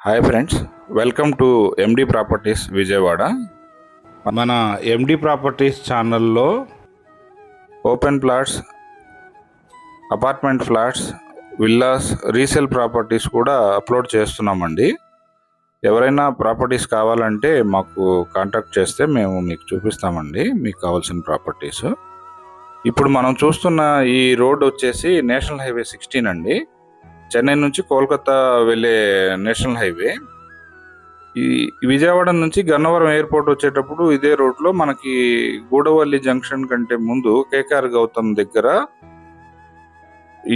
Hi friends, welcome to MD properties Vijayawada. మన ఎండి properties ఛానల్లో open plots, apartment flats, villas, resale properties కూడా upload చేస్తున్నామండి. ఎవరైనా ప్రాపర్టీస్ కావాలంటే మాకు కాంటాక్ట్ చేస్తే మేము మీకు చూపిస్తామండి మీకు కావాల్సిన ప్రాపర్టీస్. ఇప్పుడు మనం చూస్తున్న ఈ రోడ్ వచ్చేసి నేషనల్ హైవే 16 అండి. చెన్నై నుంచి కోల్కతా వెళ్ళే నేషనల్ హైవే. ఈ విజయవాడ నుంచి గన్నవరం ఎయిర్పోర్ట్ వచ్చేటప్పుడు ఇదే రోడ్లో మనకి గూడవల్లి జంక్షన్ కంటే ముందు కేకేఆర్ గౌతమ్ దగ్గర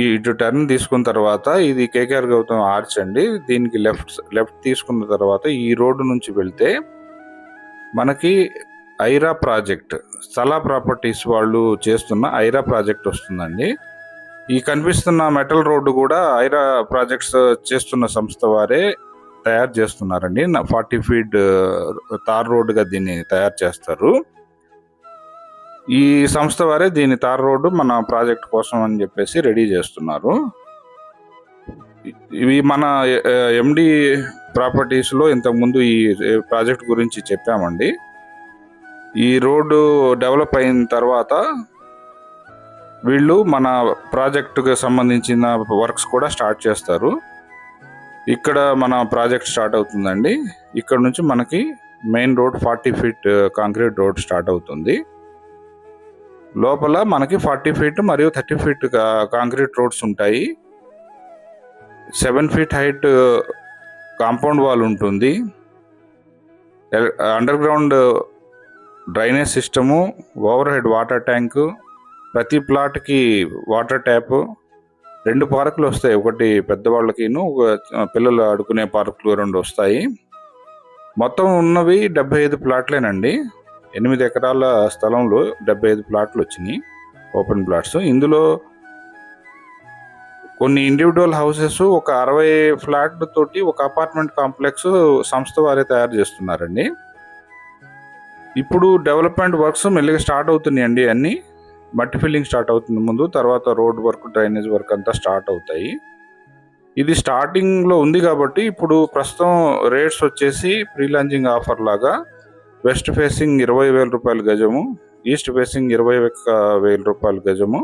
ఇటు టర్న్ తీసుకున్న తర్వాత ఇది కేకేఆర్ గౌతమ్ ఆర్చ్ అండి. దీనికి లెఫ్ట్ తీసుకున్న తర్వాత ఈ రోడ్డు నుంచి వెళ్తే మనకి ఐరా ప్రాజెక్ట్, స్థలా ప్రాపర్టీస్ వాళ్ళు చేస్తున్న ఐరా ప్రాజెక్ట్ వస్తుందండి. ఈ కనిపిస్తున్న మెటల్ రోడ్డు కూడా ఐరా ప్రాజెక్ట్స్ చేస్తున్న సంస్థ వారే తయారు చేస్తున్నారండి. 40 ఫీట్ తార్ రోడ్డుగా దీన్ని తయారు చేస్తారు. ఈ సంస్థ వారే దీని తార్ రోడ్డు మన ప్రాజెక్ట్ కోసం అని చెప్పేసి రెడీ చేస్తున్నారు. ఇవి మన ఎండి ప్రాపర్టీస్లో ఇంతకుముందు ఈ ప్రాజెక్ట్ గురించి చెప్పామండి. ఈ రోడ్డు డెవలప్ అయిన తర్వాత వీళ్ళు మన ప్రాజెక్టుకు సంబంధించిన వర్క్స్ కూడా స్టార్ట్ చేస్తారు. ఇక్కడ మన ప్రాజెక్ట్ స్టార్ట్ అవుతుందండి. ఇక్కడ నుంచి మనకి main road 40 feet concrete road start అవుతుంది. లోపల మనకి 40 ఫీట్ మరియు 30 ఫీట్ కాంక్రీట్ రోడ్స్ ఉంటాయి. 7 ఫీట్ హైట్ కాంపౌండ్ వాల్ ఉంటుంది. Under ground drainage system, over head water tank, ప్రతి ప్లాట్కి వాటర్ ట్యాప్, 2 పార్కులు వస్తాయి. ఒకటి పెద్దవాళ్ళకిను, పిల్లలు ఆడుకునే పార్కులు 2 వస్తాయి. మొత్తం ఉన్నవి 75 ప్లాట్లేనండి. 8 ఎకరాల స్థలంలో 75 ప్లాట్లు వచ్చినాయి, ఓపెన్ ప్లాట్స్. ఇందులో కొన్ని ఇండివిజువల్ హౌసెస్, ఒక 60 ఫ్లాట్ల తోటి ఒక అపార్ట్మెంట్ కాంప్లెక్స్ సంస్థ వారే తయారు చేస్తున్నారండి. ఇప్పుడు డెవలప్మెంట్ వర్క్స్ మెల్లిగా స్టార్ట్ అవుతున్నాయండి. అన్నీ మట్టి ఫిల్లింగ్ స్టార్ట్ అవుతుంది ముందు, తర్వాత రోడ్ వర్క్, డ్రైనేజ్ వర్క్ అంతా స్టార్ట్ అవుతాయి. ఇది స్టార్టింగ్లో ఉంది కాబట్టి ఇప్పుడు ప్రస్తుతం రేట్స్ వచ్చేసి ప్రీ లాంచింగ్ ఆఫర్ లాగా వెస్ట్ ఫేసింగ్ 20,000 రూపాయల గజము, ఈస్ట్ ఫేసింగ్ 21,000 రూపాయల గజము,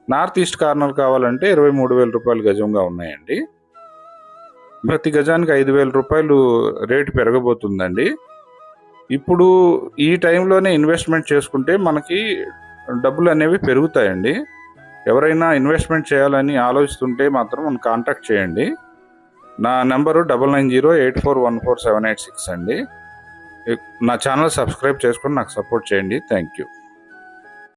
నార్త్ ఈస్ట్ కార్నర్ కావాలంటే 23,000 రూపాయల గజంగా ఉన్నాయండి. ప్రతి గజానికి 5,000 రూపాయలు రేటు పెరగబోతుందండి. ఇప్పుడు ఈ టైంలోనే ఇన్వెస్ట్మెంట్ చేసుకుంటే మనకి డబ్బులు అనేవి పెరుగుతాయండి. ఎవరైనా ఇన్వెస్ట్మెంట్ చేయాలని ఆలోచిస్తుంటే మాత్రం మనం కాంటాక్ట్ చేయండి. నా నెంబరు 9908414786 అండి. నా ఛానల్ సబ్స్క్రైబ్ చేసుకొని నాకు సపోర్ట్ చేయండి. Thank you.